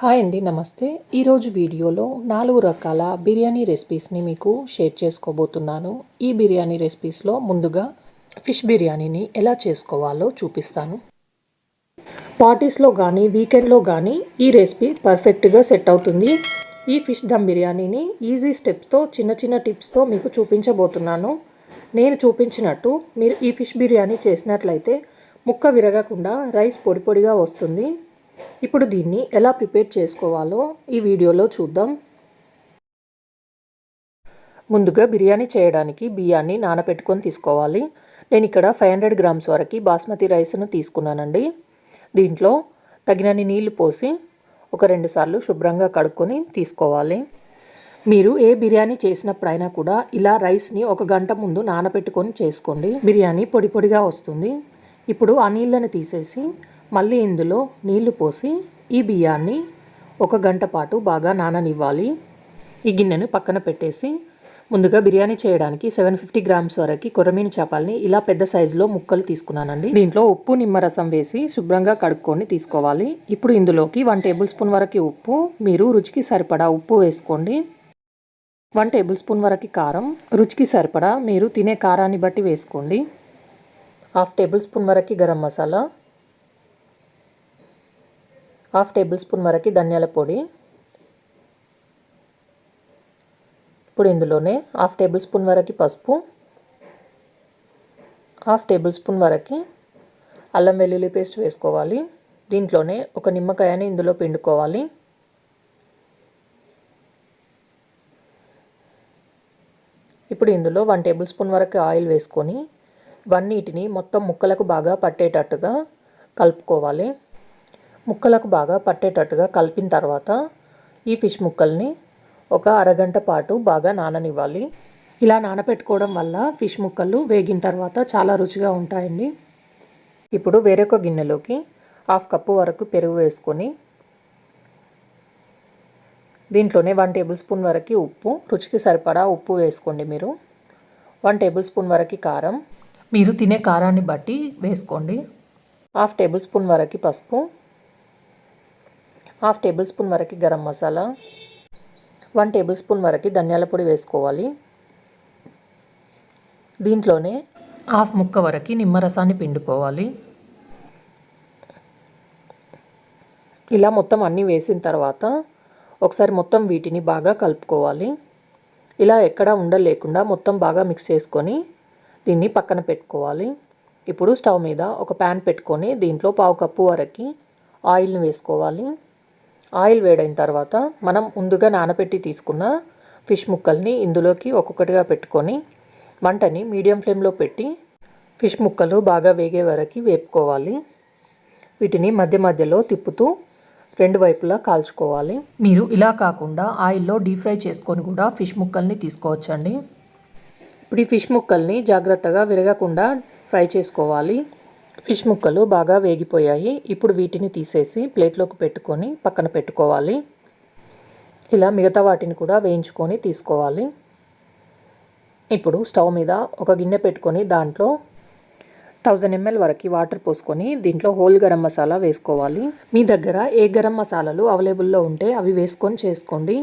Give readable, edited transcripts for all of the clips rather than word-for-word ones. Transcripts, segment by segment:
Hi అండి, నమస్తే. ఈరోజు వీడియోలో 4 రకాల బిర్యానీ రెసిపీస్ని మీకు షేర్ చేసుకోబోతున్నాను. ఈ బిర్యానీ రెసిపీస్లో ముందుగా ఫిష్ బిర్యానీని ఎలా చేసుకోవాలో చూపిస్తాను. పార్టీస్లో కానీ వీకెండ్లో కానీ ఈ రెసిపీ పర్ఫెక్ట్గా సెట్ అవుతుంది. ఈ ఫిష్ దమ్ బిర్యానీని ఈజీ స్టెప్స్తో చిన్న చిన్న టిప్స్తో మీకు చూపించబోతున్నాను. నేను చూపించినట్టు మీరు ఈ ఫిష్ బిర్యానీ చేసినట్లయితే ముక్క విరగకుండా రైస్ పొడి పొడిగా వస్తుంది. ఇప్పుడు దీన్ని ఎలా ప్రిపేర్ చేసుకోవాలో ఈ వీడియోలో చూద్దాం. ముందుగా బిర్యానీ చేయడానికి బియ్యాన్ని నానబెట్టుకొని తీసుకోవాలి. నేను ఇక్కడ 500 గ్రామ్స్ వరకు బాస్మతి రైస్ను తీసుకున్నానండి. దీంట్లో తగినన్ని నీళ్లు పోసి ఒక 2 సార్లు శుభ్రంగా కడుక్కొని తీసుకోవాలి. మీరు ఏ బిర్యానీ చేసినప్పుడైనా కూడా ఇలా రైస్ని 1 గంట ముందు నానబెట్టుకొని చేసుకోండి. బిర్యానీ పొడి పొడిగా వస్తుంది. ఇప్పుడు ఆ నీళ్ళని తీసేసి మళ్ళీ ఇందులో నీళ్లు పోసి ఈ బియ్యాన్ని 1 గంట పాటు బాగా నాననివ్వాలి. ఈ గిన్నెను పక్కన పెట్టేసి ముందుగా బిర్యానీ చేయడానికి 750 గ్రామ్స్ వరకు కొర్రమీను చేపల్ని ఇలా పెద్ద సైజులో ముక్కలు తీసుకున్నానండి. దీంట్లో ఉప్పు నిమ్మరసం వేసి శుభ్రంగా కడుక్కొని తీసుకోవాలి. ఇప్పుడు ఇందులోకి 1 టేబుల్ స్పూన్ వరకు ఉప్పు, మీరు రుచికి సరిపడా ఉప్పు వేసుకోండి. 1 టేబుల్ స్పూన్ వరకు కారం, రుచికి సరిపడా మీరు తినే కారాన్ని బట్టి వేసుకోండి. 1/2 టేబుల్ స్పూన్ వరకు గరం మసాలా, 1/2 టేబుల్ స్పూన్ వరకు ధనియాల పొడి. ఇప్పుడు ఇందులోనే 1/2 టేబుల్ స్పూన్ వరకు పసుపు, 1/2 టేబుల్ స్పూన్ వరకు అల్లం వెల్లుల్లి పేస్ట్ వేసుకోవాలి. దీంట్లోనే ఒక నిమ్మకాయని ఇందులో పిండుకోవాలి. ఇప్పుడు ఇందులో 1 టేబుల్ స్పూన్ వరకు ఆయిల్ వేసుకొని వీటిని మొత్తం ముక్కలకు బాగా పట్టేటట్టుగా కలుపుకోవాలి. ముక్కలకు బాగా పట్టేటట్టుగా కలిపిన తర్వాత ఈ ఫిష్ ముక్కల్ని ఒక అరగంట పాటు బాగా నాననివ్వాలి. ఇలా నానబెట్టుకోవడం వల్ల ఫిష్ ముక్కలు వేగిన తర్వాత చాలా రుచిగా ఉంటాయండి. ఇప్పుడు వేరొక గిన్నెలోకి 1/2 కప్పు వరకు పెరుగు వేసుకొని దీంట్లోనే 1 టేబుల్ స్పూన్ వరకు ఉప్పు, రుచికి సరిపడా ఉప్పు వేసుకోండి. మీరు 1 టేబుల్ స్పూన్ వరకు కారం, మీరు తినే కారాన్ని బట్టి వేసుకోండి. 1/2 టేబుల్ స్పూన్ వరకు పసుపు, 1/2 టేబుల్ స్పూన్ వరకు గరం మసాలా, 1 టేబుల్ స్పూన్ వరకు ధనియాల పొడి వేసుకోవాలి. దీంట్లోనే 1/2 ముక్క వరకు నిమ్మరసాన్ని పిండుకోవాలి. ఇలా మొత్తం అన్నీ వేసిన తర్వాత ఒకసారి మొత్తం వీటిని బాగా కలుపుకోవాలి. ఇలా ఎక్కడా ఉండలేకుండా మొత్తం బాగా మిక్స్ చేసుకొని దీన్ని పక్కన పెట్టుకోవాలి. ఇప్పుడు స్టవ్ మీద ఒక ప్యాన్ పెట్టుకొని దీంట్లో 1/2 కప్పు వరకు ఆయిల్ని వేసుకోవాలి. ఆయిల్ వేడైన తర్వాత మనం ముందుగా నానబెట్టి తీసుకున్న ఫిష్ ముక్కల్ని ఇందులోకి ఒక్కొక్కటిగా పెట్టుకొని మంటని మీడియం ఫ్లేమ్లో పెట్టి ఫిష్ ముక్కలు బాగా వేగే వరకు వేపుకోవాలి. వీటిని మధ్య మధ్యలో తిప్పుతూ 2 వైపులా కాల్చుకోవాలి. మీరు ఇలా కాకుండా ఆయిల్లో డీప్ ఫ్రై చేసుకొని కూడా ఫిష్ ముక్కల్ని తీసుకోవచ్చండి. ఇప్పుడు ఈ ఫిష్ ముక్కల్ని జాగ్రత్తగా విరగకుండా ఫ్రై చేసుకోవాలి. ఫిష్ ముక్కలు బాగా వేగిపోయాయి. ఇప్పుడు వీటిని తీసేసి ప్లేట్లోకి పెట్టుకొని పక్కన పెట్టుకోవాలి. ఇలా మిగతా వాటిని కూడా వేయించుకొని తీసుకోవాలి. ఇప్పుడు స్టవ్ మీద ఒక గిన్నె పెట్టుకొని దాంట్లో 1000 ml వరకు వాటర్ పోసుకొని దీంట్లో హోల్ గరం మసాలా వేసుకోవాలి. మీ దగ్గర ఏ గరం మసాలాలు అవైలబుల్లో ఉంటే అవి వేసుకొని చేసుకోండి.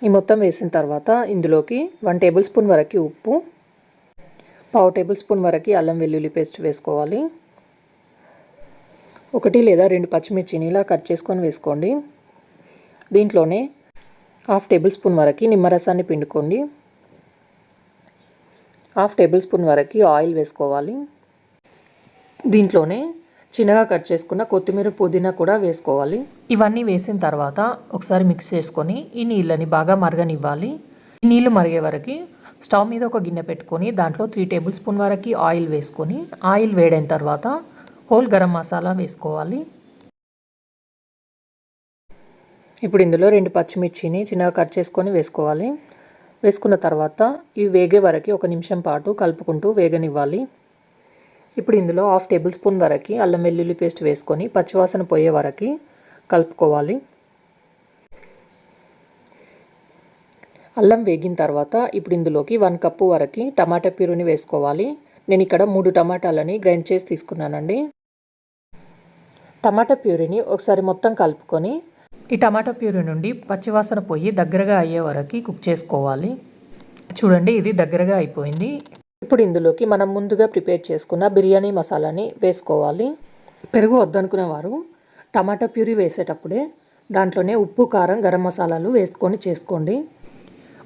ఈ మొత్తం వేసిన తర్వాత ఇందులోకి 1 టేబుల్ స్పూన్ వరకు ఉప్పు, 1/2 టేబుల్ స్పూన్ వరకు అల్లం వెల్లుల్లి పేస్ట్ వేసుకోవాలి. 1 లేదా 2 పచ్చిమిర్చిని ఇలా కట్ చేసుకొని వేసుకోండి. దీంట్లోనే 1/2 టేబుల్ స్పూన్ వరకు నిమ్మరసాన్ని పిండుకోండి. 1/2 టేబుల్ స్పూన్ వరకు ఆయిల్ వేసుకోవాలి. దీంట్లోనే చిన్నగా కట్ చేసుకున్న కొత్తిమీర, పుదీనా కూడా వేసుకోవాలి. ఇవన్నీ వేసిన తర్వాత ఒకసారి మిక్స్ చేసుకొని ఈ నీళ్ళని బాగా మరగనివ్వాలి. ఈ నీళ్ళు మరిగే వరకు స్టవ్ మీద ఒక గిన్నె పెట్టుకొని దాంట్లో 3 టేబుల్ స్పూన్ వరకు ఆయిల్ వేసుకొని ఆయిల్ వేడైన తర్వాత హోల్ గరం మసాలా వేసుకోవాలి. ఇప్పుడు ఇందులో 2 పచ్చిమిర్చిని చిన్నగా కట్ చేసుకొని వేసుకోవాలి. వేసుకున్న తర్వాత ఇవి వేగే వరకు 1 నిమిషం పాటు కలుపుకుంటూ వేగనివ్వాలి. ఇప్పుడు ఇందులో 1/2 టేబుల్ స్పూన్ వరకు అల్లం వెల్లుల్లి పేస్ట్ వేసుకొని పచ్చివాసన పోయే వరకు కలుపుకోవాలి. అల్లం వేగిన తర్వాత ఇప్పుడు ఇందులోకి 1 కప్పు వరకు టమాటా ప్యూరీని వేసుకోవాలి. నేను ఇక్కడ 3 టమాటాలని గ్రైండ్ చేసి తీసుకున్నానండి. టమాటా ప్యూరీని ఒకసారి మొత్తం కలుపుకొని ఈ టమాటో ప్యూరీ నుండి పచ్చివాసన పోయి దగ్గరగా అయ్యే వరకు కుక్ చేసుకోవాలి. చూడండి, ఇది దగ్గరగా అయిపోయింది. ఇప్పుడు ఇందులోకి మనం ముందుగా ప్రిపేర్ చేసుకున్న బిర్యానీ మసాలాని వేసుకోవాలి. పెరుగు వద్దనుకునే వారు టమాటా ప్యూరీ వేసేటప్పుడే దాంట్లోనే ఉప్పు, కారం, గరం మసాలాలు వేసుకొని చేసుకోండి.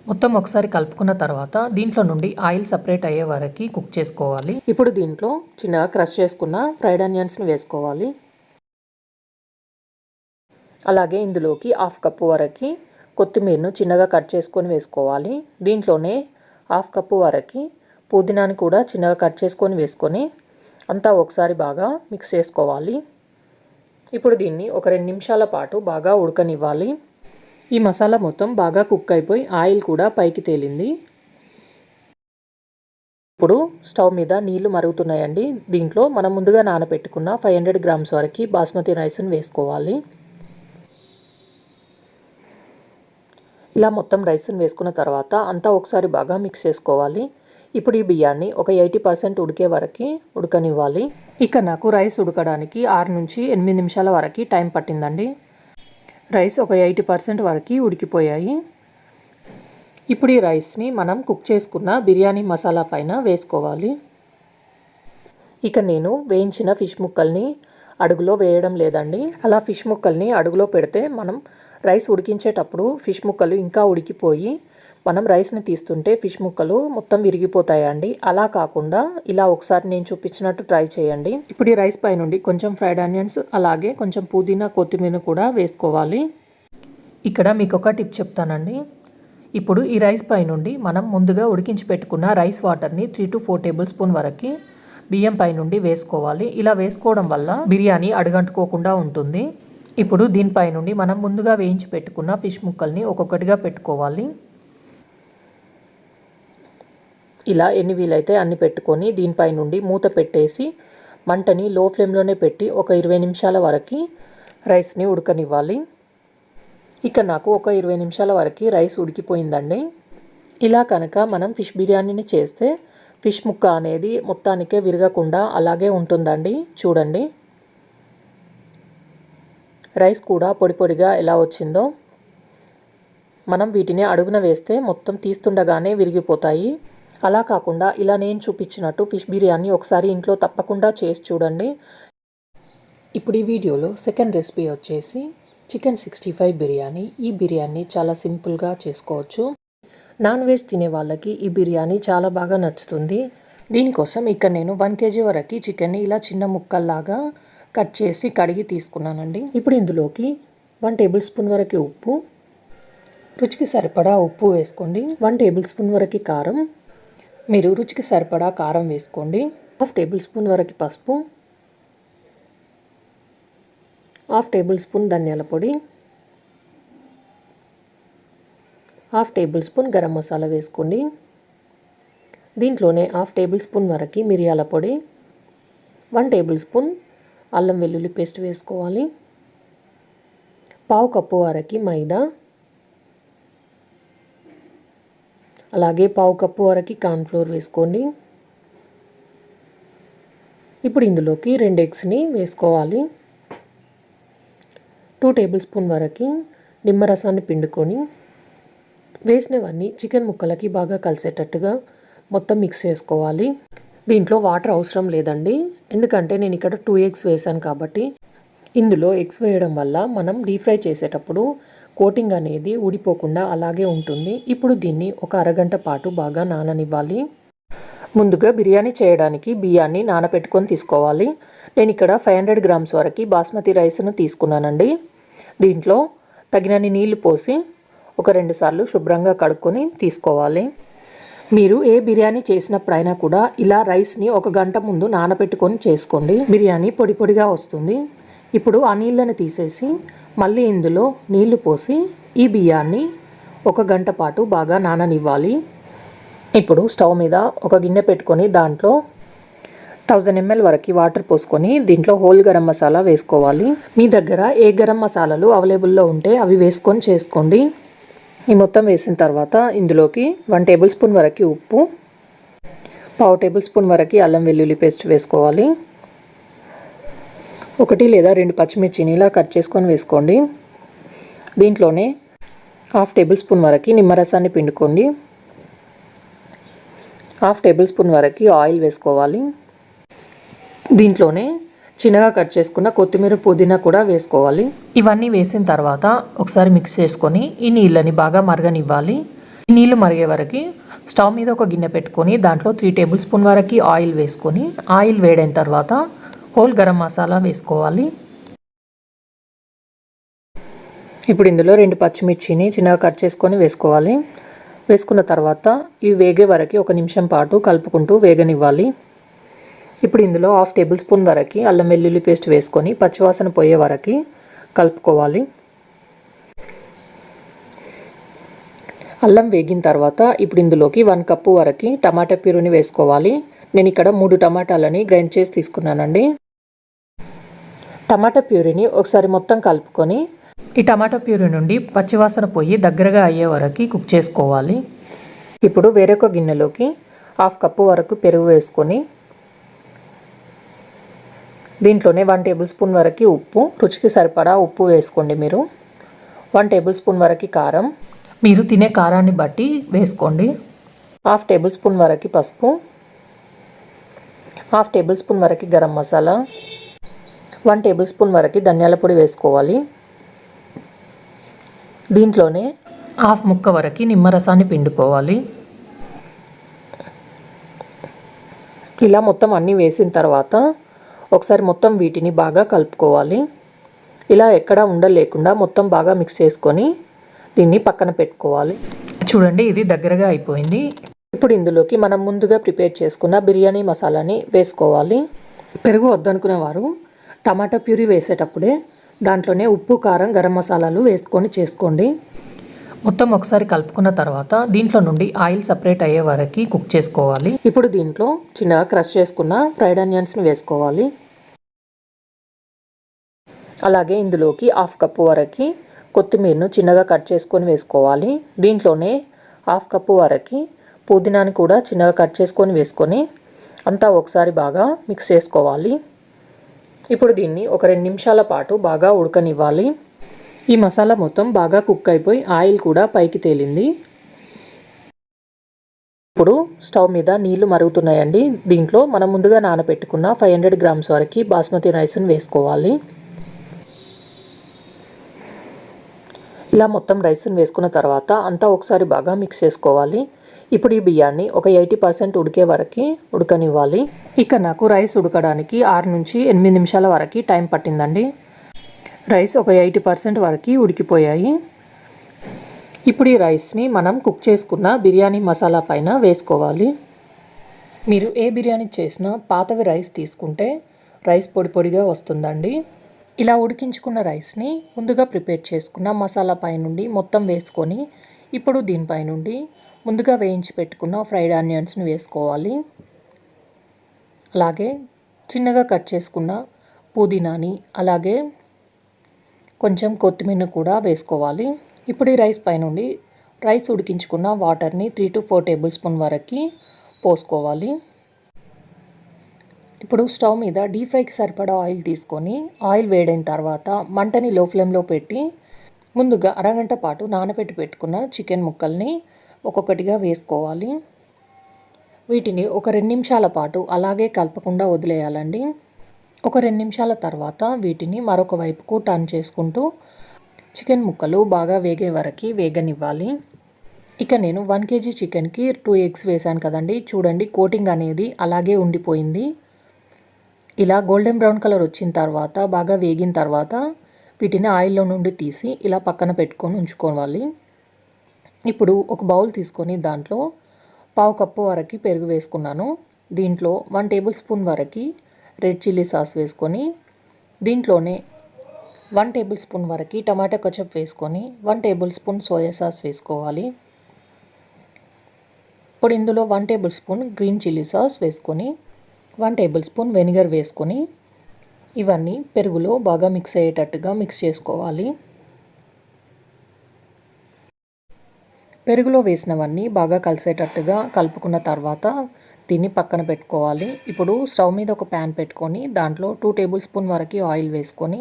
మొత్తం ఒకసారి కలుపుకున్న తర్వాత దీంట్లో నుండి ఆయిల్ సపరేట్ అయ్యే వరకు కుక్ చేసుకోవాలి. ఇప్పుడు దీంట్లో చిన్నగా క్రష్ చేసుకున్న ఫ్రైడ్ ఆనియన్స్ని వేసుకోవాలి. అలాగే ఇందులోకి 1/2 కప్పు వరకు కొత్తిమీరను చిన్నగా కట్ చేసుకొని వేసుకోవాలి. దీంట్లోనే 1/2 కప్పు వరకు పుదీనాని కూడా చిన్నగా కట్ చేసుకొని వేసుకొని అంతా ఒకసారి బాగా మిక్స్ చేసుకోవాలి. ఇప్పుడు దీన్ని ఒక 2 నిమిషాల పాటు బాగా ఉడకనివ్వాలి. ఈ మసాలా మొత్తం బాగా కుక్ అయిపోయి ఆయిల్ కూడా పైకి తేలింది. ఇప్పుడు స్టవ్ మీద నీళ్లు మరుగుతున్నాయండి. దీంట్లో మనం ముందుగా నానబెట్టుకున్న 500 గ్రామ్స్ వరకు బాస్మతి రైస్ని వేసుకోవాలి. ఇలా మొత్తం రైస్ని వేసుకున్న తర్వాత అంతా ఒకసారి బాగా మిక్స్ చేసుకోవాలి. ఇప్పుడు ఈ బియ్యాన్ని ఒక 80% ఉడికే వరకు ఉడకనివ్వాలి. ఇక నాకు రైస్ ఉడకడానికి 6 నుంచి 8 నిమిషాల వరకు టైం పట్టిందండి. రైస్ ఒక 80% వరకు ఉడికిపోయాయి. ఇప్పుడు ఈ రైస్ని మనం కుక్ చేసుకున్న బిర్యానీ మసాలా పైన వేసుకోవాలి. ఇక నేను వేయించిన ఫిష్ ముక్కల్ని అడుగులో వేయడం లేదండి. అలా ఫిష్ ముక్కల్ని అడుగులో పెడితే మనం రైస్ ఉడికించేటప్పుడు ఫిష్ ముక్కలు ఇంకా ఉడికిపోయి మనం రైస్ని తీస్తుంటే ఫిష్ ముక్కలు మొత్తం విరిగిపోతాయండి. అలా కాకుండా ఇలా ఒకసారి నేను చూపించినట్టు ట్రై చేయండి. ఇప్పుడు ఈ రైస్ పై నుండి కొంచెం ఫ్రైడ్ ఆనియన్స్ అలాగే కొంచెం పుదీనా, కొత్తిమీర కూడా వేసుకోవాలి. ఇక్కడ మీకు ఒక టిప్ చెప్తానండి. ఇప్పుడు ఈ రైస్ పై నుండి మనం ముందుగా ఉడికించి పెట్టుకున్న రైస్ వాటర్ని 3 to 4 టేబుల్ స్పూన్ వరకు బియ్యం పై నుండి వేసుకోవాలి. ఇలా వేసుకోవడం వల్ల బిర్యానీ అడుగంటుకోకుండా ఉంటుంది. ఇప్పుడు దీనిపై నుండి మనం ముందుగా వేయించి పెట్టుకున్న ఫిష్ ముక్కల్ని ఒక్కొక్కటిగా పెట్టుకోవాలి. ఇలా ఎన్ని వీలైతే అన్ని పెట్టుకొని దీనిపై నుండి మూత పెట్టేసి మంటని లో ఫ్లేమ్లోనే పెట్టి ఒక 20 నిమిషాల వరకు రైస్ని ఉడకనివ్వాలి. ఇక నాకు ఒక 20 నిమిషాల వరకు రైస్ ఉడికిపోయిందండి. ఇలా కనుక మనం ఫిష్ బిర్యానీని చేస్తే ఫిష్ ముక్క అనేది మొత్తానికే విరగకుండా అలాగే ఉంటుందండి. చూడండి, రైస్ కూడా పొడి పొడిగా ఎలా వచ్చిందో. మనం వీటిని అడుగున వేస్తే మొత్తం తీస్తుండగానే విరిగిపోతాయి. అలా కాకుండా ఇలా నేను చూపించినట్టు ఫిష్ బిర్యానీ ఒకసారి ఇంట్లో తప్పకుండా చేసి చూడండి. ఇప్పుడు ఈ వీడియోలో సెకండ్ రెసిపీ వచ్చేసి చికెన్ 65 బిర్యానీ. ఈ బిర్యానీ చాలా సింపుల్గా చేసుకోవచ్చు. నాన్ వెజ్ తినే వాళ్ళకి ఈ బిర్యానీ చాలా బాగా నచ్చుతుంది. దీనికోసం ఇక్కడ నేను 1 kg వరకు చికెన్ని ఇలా చిన్న ముక్కల్లాగా కట్ చేసి కడిగి తీసుకున్నానండి. ఇప్పుడు ఇందులోకి 1 టేబుల్ స్పూన్ వరకు ఉప్పు, రుచికి సరిపడా ఉప్పు వేసుకోండి. 1 టేబుల్ స్పూన్ వరకు కారం, మీరు రుచికి సరిపడా కారం వేసుకోండి. 1/2 టేబుల్ స్పూన్ వరకు పసుపు, 1/2 టేబుల్ స్పూన్ ధనియాల పొడి, 1/2 టేబుల్ స్పూన్ గరం మసాలా వేసుకోండి. దీంట్లోనే 1/2 టేబుల్ స్పూన్ వరకు మిరియాల పొడి, 1 టేబుల్ స్పూన్ అల్లం వెల్లుల్లి పేస్ట్ వేసుకోవాలి. 1/2 కప్పు వరకు మైదా, అలాగే 1/2 కప్పు వరకు కార్న్ఫ్లోర్ వేసుకోండి. ఇప్పుడు ఇందులోకి 2 ఎగ్స్ని వేసుకోవాలి. 2 టేబుల్ స్పూన్ వరకు నిమ్మరసాన్ని పిండుకొని వేసినవన్నీ చికెన్ ముక్కలకి బాగా కలిసేటట్టుగా మొత్తం మిక్స్ చేసుకోవాలి. దీంట్లో వాటర్ అవసరం లేదండి, ఎందుకంటే నేను ఇక్కడ 2 ఎగ్స్ వేసాను కాబట్టి. ఇందులో ఎగ్స్ వేయడం వల్ల మనం డీప్ ఫ్రై చేసేటప్పుడు కోటింగ్ అనేది ఊడిపోకుండా అలాగే ఉంటుంది. ఇప్పుడు దీన్ని ఒక అరగంట పాటు బాగా నాననివ్వాలి. ముందుగా బిర్యానీ చేయడానికి బియ్యాన్ని నానబెట్టుకొని తీసుకోవాలి. నేను ఇక్కడ 500 గ్రామ్స్ వరకు బాస్మతి రైస్ను తీసుకున్నానండి. దీంట్లో తగినన్ని నీళ్లు పోసి ఒక 2 సార్లు శుభ్రంగా కడుక్కొని తీసుకోవాలి. మీరు ఏ బిర్యానీ చేసినప్పుడైనా కూడా ఇలా రైస్ని 1 గంట ముందు నానబెట్టుకొని చేసుకోండి. బిర్యానీ పొడి పొడిగా వస్తుంది. ఇప్పుడు ఆ నీళ్ళని తీసేసి మళ్ళీ ఇందులో నీళ్లు పోసి ఈ బియ్యాన్ని 1 గంట పాటు బాగా నాననివ్వాలి. ఇప్పుడు స్టవ్ మీద ఒక గిన్నె పెట్టుకొని దాంట్లో 1000 ml వరకు వాటర్ పోసుకొని దీంట్లో హోల్ గరం మసాలా వేసుకోవాలి. మీ దగ్గర ఏ గరం మసాలాలు అవైలబుల్లో ఉంటే అవి వేసుకొని చేసుకోండి. ఈ మొత్తం వేసిన తర్వాత ఇందులోకి 1 టేబుల్ స్పూన్ వరకు ఉప్పు, 1/2 టేబుల్ స్పూన్ వరకు అల్లం వెల్లుల్లి పేస్ట్ వేసుకోవాలి. 1 లేదా 2 పచ్చిమిర్చిని ఇలా కట్ చేసుకొని వేసుకోండి. దీంట్లోనే 1/2 టేబుల్ స్పూన్ వరకు నిమ్మరసాన్ని పిండుకోండి. 1/2 టేబుల్ స్పూన్ వరకు ఆయిల్ వేసుకోవాలి. దీంట్లోనే చిన్నగా కట్ చేసుకున్న కొత్తిమీర, పుదీనా కూడా వేసుకోవాలి. ఇవన్నీ వేసిన తర్వాత ఒకసారి మిక్స్ చేసుకొని ఈ నీళ్ళని బాగా మరగనివ్వాలి. ఈ నీళ్ళు మరిగే వరకు స్టవ్ మీద ఒక గిన్నె పెట్టుకొని దాంట్లో 3 టేబుల్ స్పూన్ వరకు ఆయిల్ వేసుకొని ఆయిల్ వేడైన తర్వాత హోల్ గరం మసాలా వేసుకోవాలి. ఇప్పుడు ఇందులో 2 పచ్చిమిర్చిని చిన్నగా కట్ చేసుకొని వేసుకోవాలి. వేసుకున్న తర్వాత ఇవి వేగే వరకు 1 నిమిషం పాటు కలుపుకుంటూ వేగనివ్వాలి. ఇప్పుడు ఇందులో 1/2 టేబుల్ స్పూన్ వరకు అల్లం వెల్లుల్లి పేస్ట్ వేసుకొని పచ్చివాసన పోయే వరకు కలుపుకోవాలి. అల్లం వేగిన తర్వాత ఇప్పుడు ఇందులోకి 1 కప్పు వరకు టమాటా ప్యూరీని వేసుకోవాలి. నేను ఇక్కడ 3 టమాటాలని గ్రైండ్ చేసి తీసుకున్నానండి. టమాటా ప్యూరీని ఒకసారి మొత్తం కలుపుకొని ఈ టమాటా ప్యూరీ నుండి పచ్చివాసన పోయి దగ్గరగా అయ్యే వరకు కుక్ చేసుకోవాలి. ఇప్పుడు వేరొక గిన్నెలోకి 1/2 కప్పు వరకు పెరుగు వేసుకొని దీంట్లోనే 1 టేబుల్ స్పూన్ వరకు ఉప్పు, రుచికి సరిపడా ఉప్పు వేసుకోండి. మీరు 1 టేబుల్ స్పూన్ వరకు కారం, మీరు తినే కారాన్ని బట్టి వేసుకోండి. 1/2 టేబుల్ స్పూన్ వరకు పసుపు, 1/2 టేబుల్ స్పూన్ వరకు గరం మసాలా, 1 టేబుల్ స్పూన్ వరకు ధనియాల పొడి వేసుకోవాలి. దీంట్లోనే 1/2 ముక్క వరకు నిమ్మరసాన్ని పిండుకోవాలి. ఇలా మొత్తం అన్నీ వేసిన తర్వాత ఒకసారి మొత్తం వీటిని బాగా కలుపుకోవాలి. ఇలా ఎక్కడా ఉండలేకుండా మొత్తం బాగా మిక్స్ చేసుకొని దీన్ని పక్కన పెట్టుకోవాలి. చూడండి, ఇది దగ్గరగా అయిపోయింది. ఇప్పుడు ఇందులోకి మనం ముందుగా ప్రిపేర్ చేసుకున్న బిర్యానీ మసాలాని వేసుకోవాలి. పెరుగు వద్దనుకునే వారు టమాటా ప్యూరీ వేసేటప్పుడే దాంట్లోనే ఉప్పు, కారం, గరం మసాలాలు వేసుకొని చేసుకోండి. మొత్తం ఒకసారి కలుపుకున్న తర్వాత దీంట్లో నుండి ఆయిల్ సపరేట్ అయ్యే వరకు కుక్ చేసుకోవాలి. ఇప్పుడు దీంట్లో చిన్నగా క్రష్ చేసుకున్న ఫ్రైడ్ ఆనియన్స్ని వేసుకోవాలి. అలాగే ఇందులోకి 1/2 కప్పు వరకు కొత్తిమీరను చిన్నగా కట్ చేసుకొని వేసుకోవాలి. దీంట్లోనే 1/2 కప్పు వరకు పుదీనాని కూడా చిన్నగా కట్ చేసుకొని వేసుకొని అంతా ఒకసారి బాగా మిక్స్ చేసుకోవాలి. ఇప్పుడు దీన్ని ఒక 2 నిమిషాల పాటు బాగా ఉడకనివ్వాలి. ఈ మసాలా మొత్తం బాగా కుక్ అయిపోయి ఆయిల్ కూడా పైకి తేలింది. ఇప్పుడు స్టవ్ మీద నీళ్లు మరుగుతున్నాయండి. దీంట్లో మనం ముందుగా నానబెట్టుకున్న 500 గ్రామ్స్ వరకు బాస్మతి రైస్ని వేసుకోవాలి. ఇలా మొత్తం రైస్ని వేసుకున్న తర్వాత అంతా ఒకసారి బాగా మిక్స్ చేసుకోవాలి. ఇప్పుడు ఈ బియ్యాన్ని ఒక 80% ఉడికే వరకు ఉడకనివ్వాలి. ఇక నాకు రైస్ ఉడకడానికి 6 నుంచి 8 నిమిషాల వరకు టైం పట్టిందండి. రైస్ ఒక 80% వరకు ఉడికిపోయాయి. ఇప్పుడు ఈ రైస్ని మనం కుక్ చేసుకున్న బిర్యానీ మసాలా పైన వేసుకోవాలి. మీరు ఏ బిర్యానీ చేసినా పాతవి రైస్ తీసుకుంటే రైస్ పొడి పొడిగా వస్తుందండి. ఇలా ఉడికించుకున్న రైస్ని ముందుగా ప్రిపేర్ చేసుకున్న మసాలా పై నుండి మొత్తం వేసుకొని ఇప్పుడు దీనిపై నుండి ముందుగా వేయించి పెట్టుకున్న ఫ్రైడ్ ఆనియన్స్ని వేసుకోవాలి. అలాగే చిన్నగా కట్ చేసుకున్న పుదీనాని, అలాగే కొంచెం కొత్తిమీర కూడా వేసుకోవాలి. ఇప్పుడు ఈ రైస్ పై నుండి రైస్ ఉడికించుకున్న వాటర్ని 3 to 4 టేబుల్ స్పూన్ వరకు పోసుకోవాలి. ఇప్పుడు స్టవ్ మీద డీప్ ఫ్రైకి సరిపడా ఆయిల్ తీసుకొని ఆయిల్ వేడైన తర్వాత మంటని లో ఫ్లేమ్లో పెట్టి ముందుగా అరగంట పాటు నానబెట్టి పెట్టుకున్న చికెన్ ముక్కల్ని ఒక్కొక్కటిగా వేసుకోవాలి. వీటిని ఒక 2 నిమిషాల పాటు అలాగే కలపకుండా వదిలేయాలండి. ఒక 2 నిమిషాల తర్వాత వీటిని మరొక వైపుకు టర్న్ చేసుకుంటూ చికెన్ ముక్కలు బాగా వేగే వరకు వేగనివ్వాలి. ఇక నేను 1 kg చికెన్కి 2 eggs వేసాను కదండి. చూడండి, కోటింగ్ అనేది అలాగే ఉండిపోయింది. ఇలా గోల్డెన్ బ్రౌన్ కలర్ వచ్చిన తర్వాత బాగా వేగిన తర్వాత వీటిని ఆయిల్లో నుండి తీసి ఇలా పక్కన పెట్టుకొని ఉంచుకోవాలి. ఇప్పుడు ఒక బౌల్ తీసుకొని దాంట్లో 1/2 కప్పు వరకు పెరుగు వేసుకున్నాను. దీంట్లో 1 టేబుల్ స్పూన్ వరకు రెడ్ చిల్లీ సాస్ వేసుకొని దీంట్లోనే 1 టేబుల్ స్పూన్ వరకు టమాటా కచప్ వేసుకొని 1 టేబుల్ స్పూన్ సోయా సాస్ వేసుకోవాలి. ఇప్పుడు ఇందులో 1 table spoon green chilli sauce వేసుకొని 1 టేబుల్ స్పూన్ వెనిగర్ వేసుకొని ఇవన్నీ పెరుగులో బాగా మిక్స్ అయ్యేటట్టుగా మిక్స్ చేసుకోవాలి. పెరుగులో వేసినవన్నీ బాగా కలిసేటట్టుగా కలుపుకున్న తర్వాత దీన్ని పక్కన పెట్టుకోవాలి. ఇప్పుడు స్టవ్ మీద ఒక ప్యాన్ పెట్టుకొని దాంట్లో 2 టేబుల్ స్పూన్ వరకు ఆయిల్ వేసుకొని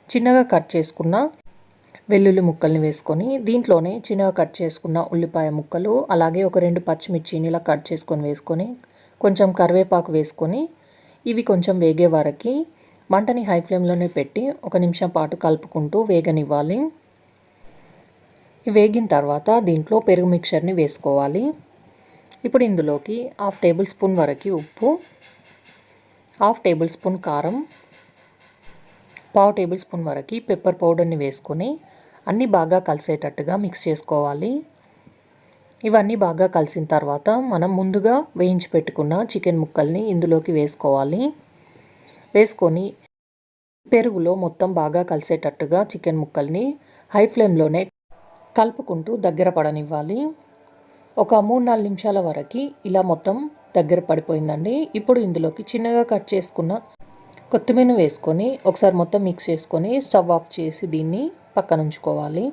చిన్నగా కట్ చేసుకున్న వెల్లుల్లి ముక్కల్ని వేసుకొని దీంట్లోనే చిన్నగా కట్ చేసుకున్న ఉల్లిపాయ ముక్కలు, అలాగే ఒక 2 పచ్చిమిర్చిని ఇలా కట్ చేసుకొని వేసుకొని కొంచెం కరివేపాకు వేసుకొని ఇవి కొంచెం వేగే వరకు మంటని హై ఫ్లేమ్లోనే పెట్టి 1 నిమిషం పాటు కలుపుకుంటూ వేగనివ్వాలి. వేగిన తర్వాత దీంట్లో పెరుగు మిక్చర్ని వేసుకోవాలి. ఇప్పుడు ఇందులోకి 1/2 టేబుల్ స్పూన్ వరకు ఉప్పు, 1/2 టేబుల్ స్పూన్ కారం, 1/2 టేబుల్ స్పూన్ వరకు పెప్పర్ పౌడర్ని వేసుకొని అన్నీ బాగా కలిసేటట్టుగా మిక్స్ చేసుకోవాలి. ఇవన్నీ బాగా కలిసిన తర్వాత మనం ముందుగా వేయించి పెట్టుకున్న చికెన్ ముక్కల్ని ఇందులోకి వేసుకోవాలి. వేసుకొని పెరుగులో మొత్తం బాగా కలిసేటట్టుగా చికెన్ ముక్కల్ని హై ఫ్లేమ్లోనే కలుపుకుంటూ దగ్గర పడనివ్వాలి. ఒక 3-4 నిమిషాల వరకు ఇలా మొత్తం దగ్గర పడిపోయిందండి. ఇప్పుడు ఇందులోకి చిన్నగా కట్ చేసుకున్న కొత్తిమీర వేసుకొని ఒకసారి మొత్తం మిక్స్ చేసుకొని స్టవ్ ఆఫ్ చేసి దీన్ని పక్కన ఉంచుకోవాలి.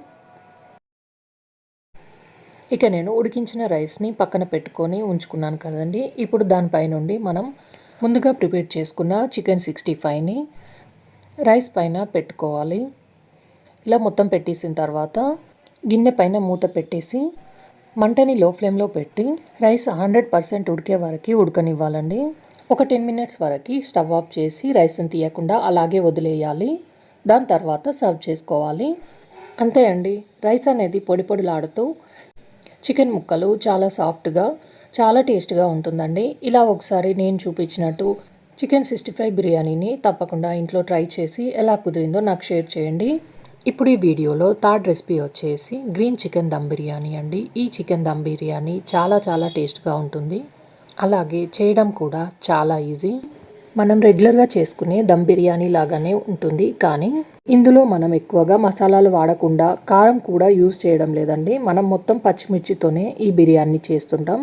ఇక నేను ఉడికించిన రైస్ని పక్కన పెట్టుకొని ఉంచుకున్నాను కదండి. ఇప్పుడు దానిపై నుండి మనం ముందుగా ప్రిపేర్ చేసుకున్న చికెన్ 65ని రైస్ పైన పెట్టుకోవాలి. ఇలా మొత్తం పెట్టేసిన తర్వాత గిన్నె పైన మూత పెట్టేసి మంటని లో ఫ్లేమ్లో పెట్టి రైస్ 100% ఉడికే వరకు ఉడకనివ్వాలండి. ఒక 10 మినిట్స్ వరకు స్టవ్ ఆఫ్ చేసి రైస్ని తీయకుండా అలాగే వదిలేయాలి. దాని తర్వాత సర్వ్ చేసుకోవాలి. అంతే అండి, రైస్ అనేది పొడి పొడిలాడుతూ చికెన్ ముక్కలు చాలా సాఫ్ట్గా చాలా టేస్ట్గా ఉంటుందండి. ఇలా ఒకసారి నేను చూపించినట్టు చికెన్ 65 బిర్యానీని తప్పకుండా ఇంట్లో ట్రై చేసి ఎలా కుదిరిందో నాకు షేర్ చేయండి. ఇప్పుడు ఈ వీడియోలో థర్డ్ రెసిపీ వచ్చేసి గ్రీన్ చికెన్ దమ్ బిర్యానీ అండి. ఈ చికెన్ దమ్ బిర్యానీ చాలా టేస్ట్గా ఉంటుంది. అలాగే చేయడం కూడా చాలా ఈజీ. మనం రెగ్యులర్గా చేసుకునే దమ్ బిర్యానీ లాగానే ఉంటుంది, కానీ ఇందులో మనం ఎక్కువగా మసాలాలు వాడకుండా కారం కూడా యూజ్ చేయడం లేదండి. మనం మొత్తం పచ్చిమిర్చితోనే ఈ బిర్యానీ చేస్తుంటాం.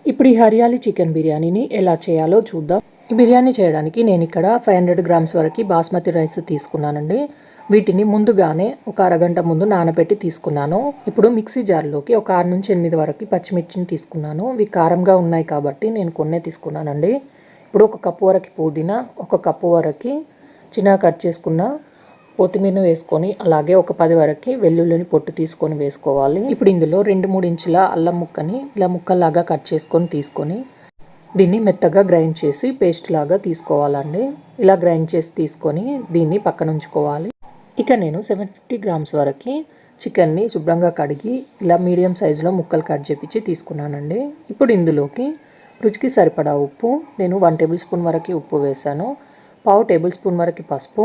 ఇప్పుడు ఈ హరియాలి చికెన్ బిర్యానీని ఎలా చేయాలో చూద్దాం. ఈ బిర్యానీ చేయడానికి నేను ఇక్కడ 500 గ్రామ్స్ వరకు బాస్మతి రైస్ తీసుకున్నానండి. వీటిని ముందుగానే ఒక అరగంట ముందు నానబెట్టి తీసుకున్నాను. ఇప్పుడు మిక్సీ జార్లోకి ఒక 6 నుంచి 8 వరకు పచ్చిమిర్చిని తీసుకున్నాను. ఇవి కారంగా ఉన్నాయి కాబట్టి నేను కొన్నే తీసుకున్నానండి. ఇప్పుడు 1 కప్పు వరకు పుదీనా, 1 కప్పు వరకు చిన్నగా కట్ చేసుకున్న కొత్తిమీర వేసుకొని అలాగే ఒక 10 వరకు వెల్లుల్లిని పొట్టు తీసుకొని వేసుకోవాలి. ఇప్పుడు ఇందులో 2-3 ఇంచుల అల్లం ముక్కని ఇలా ముక్కల్లాగా కట్ చేసుకొని తీసుకొని దీన్ని మెత్తగా గ్రైండ్ చేసి పేస్ట్ లాగా తీసుకోవాలండి. ఇలా గ్రైండ్ చేసి తీసుకొని దీన్ని పక్కన ఉంచుకోవాలి. ఇక నేను 750 గ్రామ్స్ వరకు చికెన్ని శుభ్రంగా కడిగి ఇలా మీడియం సైజులో ముక్కలు కట్ చేపించి తీసుకున్నానండి. ఇప్పుడు ఇందులోకి రుచికి సరిపడా ఉప్పు, నేను 1 టేబుల్ స్పూన్ వరకు ఉప్పు వేసాను, 1/2 టేబుల్ స్పూన్ వరకు పసుపు.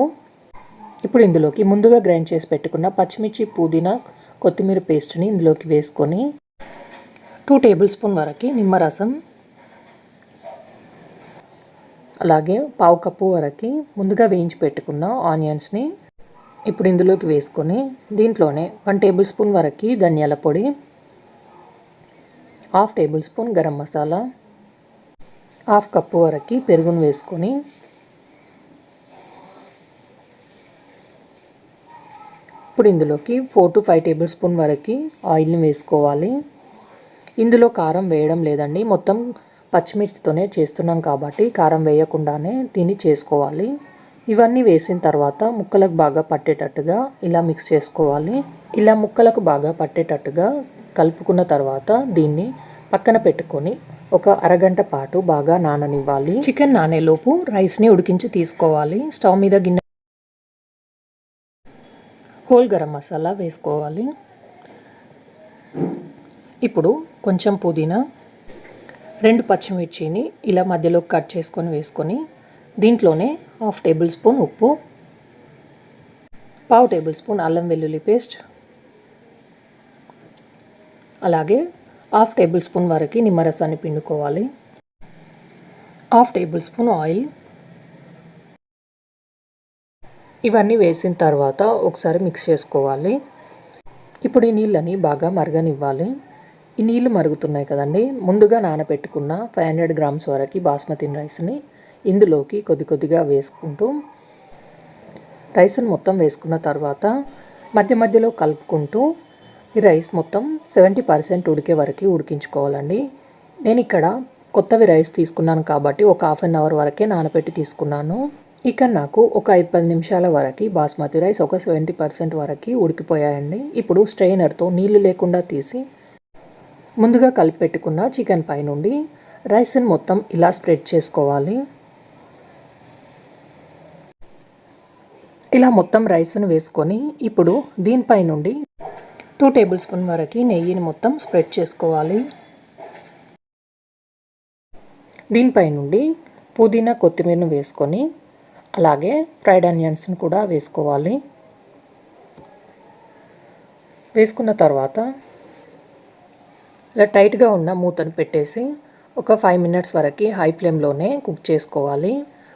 ఇప్పుడు ఇందులోకి ముందుగా గ్రైండ్ చేసి పెట్టుకున్న పచ్చిమిర్చి, పుదీనా, కొత్తిమీర పేస్ట్ని ఇందులోకి వేసుకొని 2 టేబుల్ స్పూన్ వరకు నిమ్మరసం, అలాగే 1/2 కప్పు వరకు ముందుగా వేయించి పెట్టుకున్న ఆనియన్స్ని ఇప్పుడు ఇందులోకి వేసుకొని దీంట్లోనే 1 టేబుల్ స్పూన్ వరకు ధనియాల పొడి, 1/2 table spoon garam masala, 1/2 cup వరకు పెరుగును వేసుకొని ఇప్పుడు ఇందులోకి 4 to 5 టేబుల్ స్పూన్ వరకు ఆయిల్ని వేసుకోవాలి. ఇందులో కారం వేయడం లేదండి, మొత్తం పచ్చిమిర్చితోనే చేస్తున్నాం కాబట్టి కారం వేయకుండానే దీన్ని చేసుకోవాలి. ఇవన్నీ వేసిన తర్వాత ముక్కలకు బాగా పట్టేటట్టుగా ఇలా మిక్స్ చేసుకోవాలి. ఇలా ముక్కలకు బాగా పట్టేటట్టుగా కలుపుకున్న తర్వాత దీన్ని పక్కన పెట్టుకొని ఒక అరగంట పాటు బాగా నాననివ్వాలి. చికెన్ నానేలోపు రైస్ని ఉడికించి తీసుకోవాలి. స్టవ్ మీద గిన్నె హోల్ గరం మసాలా వేసుకోవాలి. ఇప్పుడు కొంచెం పుదీనా, 2 పచ్చిమిర్చిని ఇలా మధ్యలో కట్ చేసుకొని వేసుకొని దీంట్లోనే 1/2 టేబుల్ స్పూన్ ఉప్పు, 1/2 టేబుల్ స్పూన్ అల్లం వెల్లుల్లి పేస్ట్, అలాగే 1/2 టేబుల్ స్పూన్ వరకు నిమ్మరసాన్ని పిండుకోవాలి. 1/2 టేబుల్ స్పూన్ ఆయిల్. ఇవన్నీ వేసిన తర్వాత ఒకసారి మిక్స్ చేసుకోవాలి. ఇప్పుడు ఈ నీళ్ళని బాగా మరగనివ్వాలి. ఈ నీళ్ళు మరుగుతున్నాయి కదండి, ముందుగా నానబెట్టుకున్న 500 గ్రామ్స్ వరకు బాస్మతి రైస్ని ఇందులోకి కొద్దిగా వేసుకుంటూ రైస్ని మొత్తం వేసుకున్న తర్వాత మధ్యలో కలుపుకుంటూ ఈ రైస్ మొత్తం 70% ఉడికే వరకు ఉడికించుకోవాలండి. నేను ఇక్కడ కొత్తవి రైస్ తీసుకున్నాను కాబట్టి ఒక 1/2 అవర్ వరకే నానబెట్టి తీసుకున్నాను. ఇక నాకు ఒక 5-10 నిమిషాల వరకు బాస్మతి రైస్ ఒక 70% వరకు ఉడికిపోయాయండి. ఇప్పుడు స్ట్రెయినర్తో నీళ్లు లేకుండా తీసి ముందుగా కలిపి పెట్టుకున్న చికెన్ పై నుండి రైస్ని మొత్తం ఇలా స్ప్రెడ్ చేసుకోవాలి. ఇలా మొత్తం రైస్ను వేసుకొని ఇప్పుడు దీనిపై నుండి 2 టేబుల్ స్పూన్ వరకు నెయ్యిని మొత్తం స్ప్రెడ్ చేసుకోవాలి. దీనిపై నుండి పుదీనా కొత్తిమీరను వేసుకొని అలాగే ఫ్రైడ్ ఆనియన్స్ని కూడా వేసుకోవాలి. వేసుకున్న తర్వాత ఇలా టైట్గా ఉన్న మూతను పెట్టేసి ఒక 5 మినిట్స్ వరకు హై ఫ్లేమ్లోనే కుక్ చేసుకోవాలి.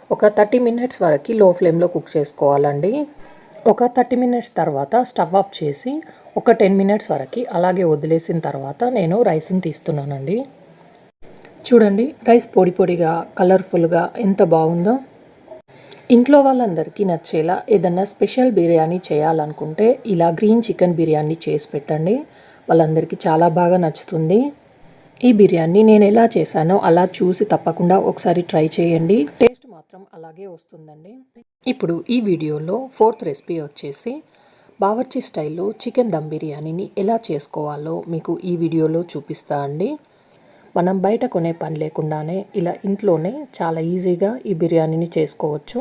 ఒక 30 మినిట్స్ వరకు లో ఫ్లేమ్లో కుక్ చేసుకోవాలండి. ఒక 30 మినిట్స్ తర్వాత స్టవ్ ఆఫ్ చేసి ఒక 10 మినిట్స్ వరకు అలాగే వదిలేసిన తర్వాత నేను రైస్ని తీస్తున్నానండి. చూడండి రైస్ పొడి పొడిగా కలర్ఫుల్గా ఎంత బాగుందో. ఇంట్లో వాళ్ళందరికీ నచ్చేలా ఏదన్నా స్పెషల్ బిర్యానీ చేయాలనుకుంటే ఇలా గ్రీన్ చికెన్ బిర్యానీ చేసి పెట్టండి. వాళ్ళందరికీ చాలా బాగా నచ్చుతుంది. ఈ బిర్యానీ నేను ఎలా చేశానో అలా చూసి తప్పకుండా ఒకసారి ట్రై చేయండి. టేస్ట్ మాత్రం అలాగే వస్తుందండి. ఇప్పుడు ఈ వీడియోలో 4th రెసిపీ వచ్చేసి బావర్చి స్టైల్లో చికెన్ దమ్ బిర్యానీని ఎలా చేసుకోవాలో మీకు ఈ వీడియోలో చూపిస్తా అండి. మనం బయట కొనే పని లేకుండానే ఇలా ఇంట్లోనే చాలా ఈజీగా ఈ బిర్యానీని చేసుకోవచ్చు.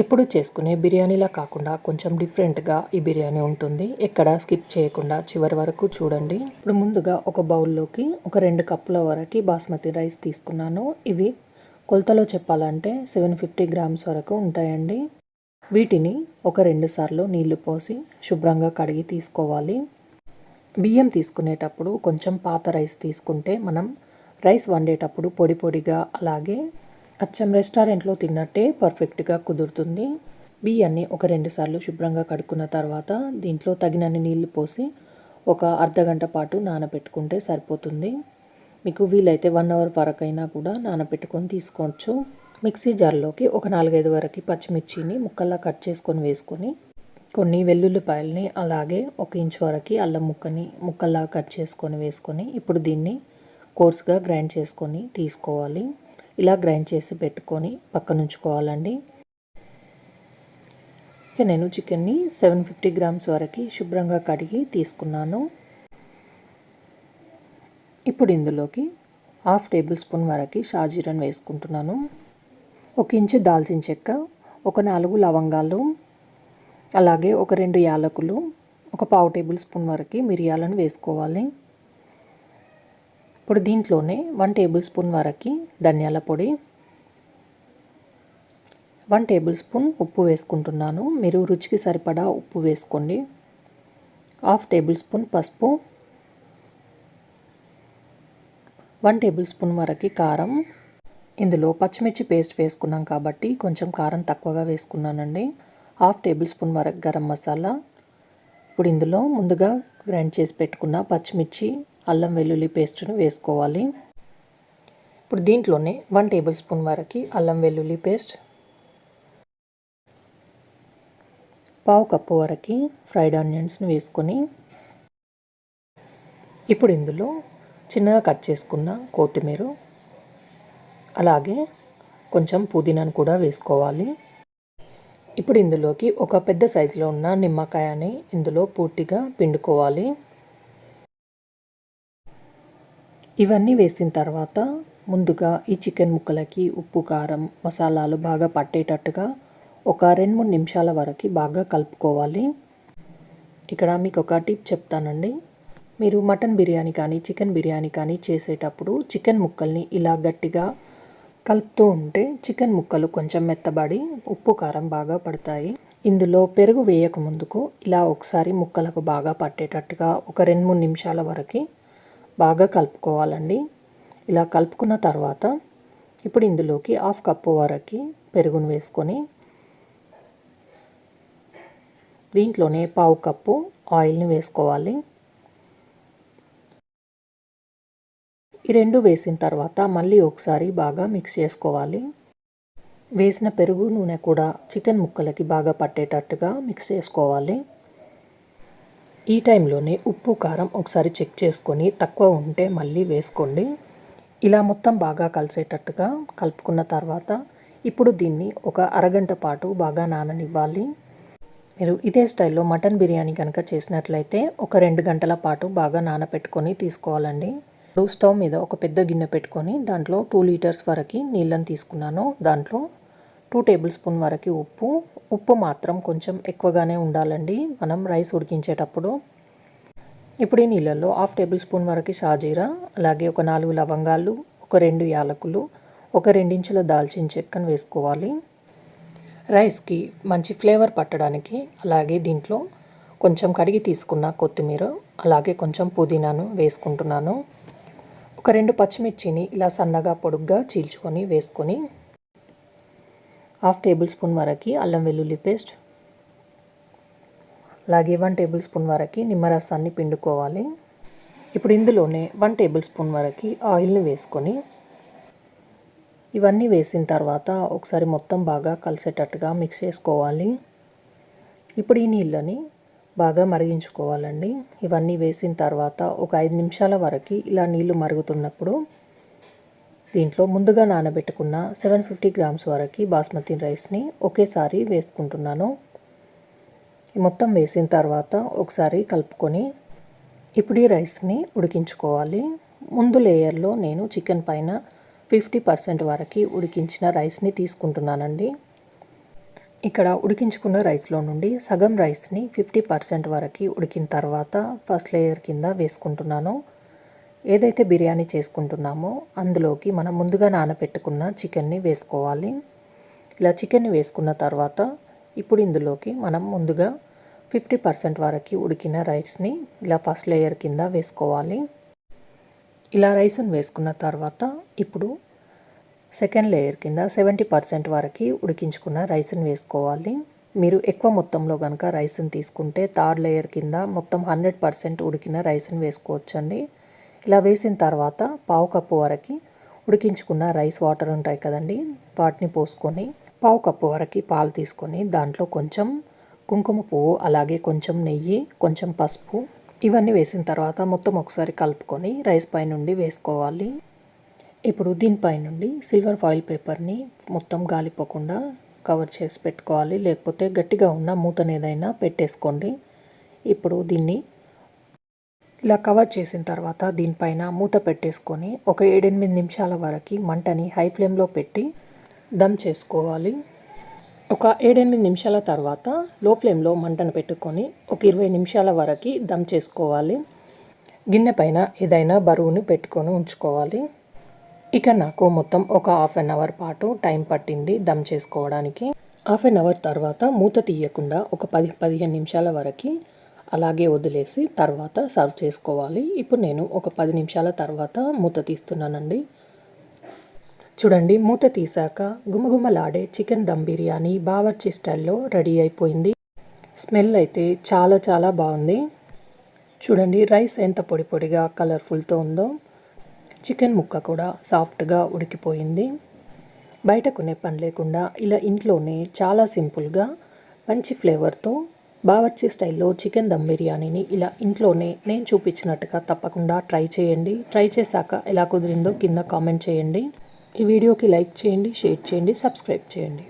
ఎప్పుడు చేసుకునే బిర్యానీలా కాకుండా కొంచెం డిఫరెంట్గా ఈ బిర్యానీ ఉంటుంది. ఎక్కడ స్కిప్ చేయకుండా చివరి వరకు చూడండి. ఇప్పుడు ముందుగా ఒక బౌల్లోకి ఒక 2 కప్పుల వరకు బాస్మతి రైస్ తీసుకున్నాను. ఇవి కొలతలో చెప్పాలంటే 750 గ్రామ్స్ వరకు ఉంటాయండి. వీటిని ఒక 2 సార్లు నీళ్లు పోసి శుభ్రంగా కడిగి తీసుకోవాలి. బియ్యం తీసుకునేటప్పుడు కొంచెం పాత రైస్ తీసుకుంటే మనం రైస్ వండేటప్పుడు పొడి పొడిగా అలాగే అచ్చం రెస్టారెంట్లో తిన్నట్టే పర్ఫెక్ట్గా కుదురుతుంది. బియ్యాన్ని ఒక 2 సార్లు శుభ్రంగా కడుక్కున్న తర్వాత దీంట్లో తగినన్ని నీళ్లు పోసి ఒక అర్ధగంట పాటు నానబెట్టుకుంటే సరిపోతుంది. మీకు వీలైతే 1 అవర్ వరకైనా కూడా నానబెట్టుకొని తీసుకోవచ్చు. మిక్సీ జార్లోకి ఒక 4-5 వరకు పచ్చిమిర్చిని ముక్కల్లా కట్ చేసుకొని వేసుకొని కొన్ని వెల్లుల్లిపాయలని అలాగే 1 ఇంచ్ వరకు అల్లం ముక్కని ముక్కల్లా కట్ చేసుకొని వేసుకొని ఇప్పుడు దీన్ని కోర్స్గా గ్రైండ్ చేసుకొని తీసుకోవాలి. ఇలా గ్రైండ్ చేసి పెట్టుకొని పక్కన ఉంచుకోవాలండి. నేను చికెన్ని 750 గ్రామ్స్ వరకు శుభ్రంగా కడిగి తీసుకున్నాను. ఇప్పుడు ఇందులోకి 1/2 టేబుల్ స్పూన్ వరకు షాజీరాని వేసుకుంటున్నాను. 1 ఇంచు దాల్చిన చెక్క, ఒక 4 లవంగాలు, అలాగే ఒక 2 యాలకులు, ఒక 1/2 టేబుల్ స్పూన్ వరకు మిరియాలను వేసుకోవాలి. ఇప్పుడు దీంట్లోనే 1 టేబుల్ స్పూన్ వరకు ధనియాల పొడి, 1 టేబుల్ స్పూన్ ఉప్పు వేసుకుంటున్నాను. మీరు రుచికి సరిపడా ఉప్పు వేసుకోండి. 1/2 టేబుల్ స్పూన్ పసుపు, 1 టేబుల్ స్పూన్ వరకు కారం. ఇందులో పచ్చిమిర్చి పేస్ట్ వేసుకున్నాం కాబట్టి కొంచెం కారం తక్కువగా వేసుకున్నానండి. 1/2 టేబుల్ స్పూన్ వరకు గరం మసాలా. ఇప్పుడు ఇందులో ముందుగా గ్రైండ్ చేసి పెట్టుకున్న పచ్చిమిర్చి అల్లం వెల్లుల్లి పేస్ట్ను వేసుకోవాలి. ఇప్పుడు దీంట్లోనే 1 టేబుల్ స్పూన్ వరకు అల్లం వెల్లుల్లి పేస్ట్, 1/2 కప్పు వరకు ఫ్రైడ్ ఆనియన్స్ని వేసుకొని ఇప్పుడు ఇందులో చిన్నగా కట్ చేసుకున్న కొత్తిమీర అలాగే కొంచెం పుదీనాను కూడా వేసుకోవాలి. ఇప్పుడు ఇందులోకి ఒక పెద్ద సైజులో ఉన్న నిమ్మకాయని ఇందులో పూర్తిగా పిండుకోవాలి. ఇవన్నీ వేసిన తర్వాత ముందుగా ఈ చికెన్ ముక్కలకి ఉప్పు కారం మసాలాలు బాగా పట్టేటట్టుగా ఒక 2-3 నిమిషాల వరకు బాగా కలుపుకోవాలి. ఇక్కడ మీకు ఒక టిప్ చెప్తానండి. మీరు మటన్ బిర్యానీ కానీ చికెన్ బిర్యానీ కానీ చేసేటప్పుడు చికెన్ ముక్కల్ని ఇలా గట్టిగా కలుపుతూ ఉంటే చికెన్ ముక్కలు కొంచెం మెత్తబడి ఉప్పు కారం బాగా పడతాయి. ఇందులో పెరుగు వేయక ముందుకు ఇలా ఒకసారి ముక్కలకు బాగా పట్టేటట్టుగా ఒక 2-3 నిమిషాల వరకు బాగా కలుపుకోవాలండి. ఇలా కలుపుకున్న తర్వాత ఇప్పుడు ఇందులోకి 1/2 కప్పు వరకు పెరుగును వేసుకొని దీంట్లోనే 1/2 కప్పు ఆయిల్ని వేసుకోవాలి. ఈ రెండు వేసిన తర్వాత మళ్ళీ ఒకసారి బాగా మిక్స్ చేసుకోవాలి. వేసిన పెరుగు నూనె కూడా చికెన్ ముక్కలకి బాగా పట్టేటట్టుగా మిక్స్ చేసుకోవాలి. ఈ టైంలోనే ఉప్పు కారం ఒకసారి చెక్ చేసుకొని తక్కువ ఉంటే మళ్ళీ వేసుకోండి. ఇలా మొత్తం బాగా కలిసేటట్టుగా కలుపుకున్న తర్వాత ఇప్పుడు దీన్ని ఒక అరగంట పాటు బాగా నాననివ్వాలి. మీరు ఇదే స్టైల్లో మటన్ బిర్యానీ కనుక చేసినట్లయితే ఒక 2 గంటల పాటు బాగా నానపెట్టుకొని తీసుకోవాలండి. ఇప్పుడు స్టవ్ మీద ఒక పెద్ద గిన్నె పెట్టుకొని దాంట్లో 2 లీటర్స్ వరకు నీళ్ళని తీసుకున్నాను. దాంట్లో 2 టేబుల్ స్పూన్ వరకు ఉప్పు మాత్రం కొంచెం ఎక్కువగానే ఉండాలండి మనం రైస్ ఉడికించేటప్పుడు. ఇప్పుడు ఈ నీళ్ళల్లో 1/2 టేబుల్ స్పూన్ వరకు షాజీరా, అలాగే ఒక 4 లవంగాలు, ఒక 2 యాలకులు, ఒక 2 ఇంచుల దాల్చిన చెక్కను వేసుకోవాలి. రైస్కి మంచి ఫ్లేవర్ పట్టడానికి అలాగే దీంట్లో కొంచెం కడిగి తీసుకున్న కొత్తిమీర, అలాగే కొంచెం పుదీనాను వేసుకుంటున్నాను. ఒక 2 పచ్చిమిర్చిని ఇలా సన్నగా పొడుగ్గా చీల్చుకొని వేసుకొని 1/2 టేబుల్ స్పూన్ వరకు అల్లం వెల్లుల్లి పేస్ట్, అలాగే 1 టేబుల్ స్పూన్ వరకు నిమ్మరసాన్ని పిండుకోవాలి. ఇప్పుడు ఇందులోనే 1 టేబుల్ స్పూన్ వరకు ఆయిల్ని వేసుకొని ఇవన్నీ వేసిన తర్వాత ఒకసారి మొత్తం బాగా కలిసేటట్టుగా మిక్స్ చేసుకోవాలి. ఇప్పుడు ఈ నీళ్ళని బాగా మరిగించుకోవాలండి. ఇవన్నీ వేసిన తర్వాత ఒక 5 నిమిషాల వరకు ఇలా నీళ్లు మరుగుతున్నప్పుడు దీంట్లో ముందుగా నానబెట్టుకున్న 750 గ్రామ్స్ వరకు బాస్మతి రైస్ని ఒకేసారి వేసుకుంటున్నాను. మొత్తం వేసిన తర్వాత ఒకసారి కలుపుకొని ఇప్పుడు ఈ రైస్ని ఉడికించుకోవాలి. ముందు లేయర్లో నేను చికెన్ పైన 50% వరకు ఉడికించిన రైస్ని తీసుకుంటున్నానండి. ఇక్కడ ఉడికించుకున్న రైస్లో నుండి సగం రైస్ని 50% వరకు ఉడికిన తర్వాత ఫస్ట్ లేయర్ కింద వేసుకుంటున్నాను. ఏదైతే బిర్యానీ చేసుకుంటున్నామో అందులోకి మనం ముందుగా నానబెట్టుకున్న చికెన్ని వేసుకోవాలి. ఇలా చికెన్ని వేసుకున్న తర్వాత ఇప్పుడు ఇందులోకి మనం ముందుగా 50% వరకు ఉడికిన రైస్ని ఇలా ఫస్ట్ లేయర్ కింద వేసుకోవాలి. ఇలా రైస్ని వేసుకున్న తర్వాత ఇప్పుడు సెకండ్ లేయర్ కింద 70% వరకు ఉడికించుకున్న రైస్ని వేసుకోవాలి. మీరు ఎక్కువ మొత్తంలో కనుక రైస్ని తీసుకుంటే థర్డ్ లేయర్ కింద మొత్తం 100% ఉడికిన రైస్ని వేసుకోవచ్చండి. ఇలా వేసిన తర్వాత 1/2 కప్పు వరకు ఉడికించుకున్న రైస్ వాటర్ ఉంటాయి కదండి, వాటిని పోసుకొని 1/2 కప్పు వరకు పాలు తీసుకొని దాంట్లో కొంచెం కుంకుమ పువ్వు, అలాగే కొంచెం నెయ్యి, కొంచెం పసుపు ఇవన్నీ వేసిన తర్వాత మొత్తం ఒకసారి కలుపుకొని రైస్ పై నుండి వేసుకోవాలి. ఇప్పుడు దీనిపై నుండి సిల్వర్ ఫాయిల్ పేపర్ని మొత్తం గాలిపోకుండా కవర్ చేసి పెట్టుకోవాలి, లేకపోతే గట్టిగా ఉన్న మూతను ఏదైనా పెట్టేసుకోండి. ఇప్పుడు దీన్ని ఇలా కవర్ చేసిన తర్వాత దీనిపైన మూత పెట్టేసుకొని ఒక 7-8 నిమిషాల వరకు మంటని హై ఫ్లేమ్లో పెట్టి దమ్ చేసుకోవాలి. ఒక 7-8 నిమిషాల తర్వాత లో ఫ్లేమ్లో మంటను పెట్టుకొని ఒక 20 నిమిషాల వరకు దమ్ చేసుకోవాలి. గిన్నె పైన ఏదైనా బరువుని పెట్టుకొని ఉంచుకోవాలి. ఇక నాకు మొత్తం ఒక 1/2 అవర్ పాటు టైం పట్టింది దమ్ చేసుకోవడానికి. 1/2 అవర్ తర్వాత మూత తీయకుండా ఒక 10-15 నిమిషాల వరకు అలాగే వదిలేసి తర్వాత సర్వ్ చేసుకోవాలి. ఇప్పుడు నేను ఒక 10 నిమిషాల తర్వాత మూత తీస్తున్నానండి. చూడండి, మూత తీసాక గుమగుమలాడే చికెన్ దమ్ బిర్యానీ బావర్చి స్టైల్లో రెడీ అయిపోయింది. స్మెల్ అయితే చాలా చాలా బాగుంది. చూడండి రైస్ ఎంత పొడి పొడిగా కలర్ఫుల్తో ఉందో, చికెన్ ముక్క కూడా సాఫ్ట్గా ఉడికిపోయింది. బయట కొనే పని లేకుండా ఇలా ఇంట్లోనే చాలా సింపుల్గా మంచి ఫ్లేవర్తో బావర్చి స్టైల్లో చికెన్ దమ్ బిర్యానీని ఇలా ఇంట్లోనే నేను చూపించినట్టుగా తప్పకుండా ట్రై చేయండి. ట్రై చేశాక ఎలా కుదిరిందో కింద కామెంట్ చేయండి. ఈ వీడియోకి లైక్ చేయండి, షేర్ చేయండి, సబ్స్క్రైబ్ చేయండి.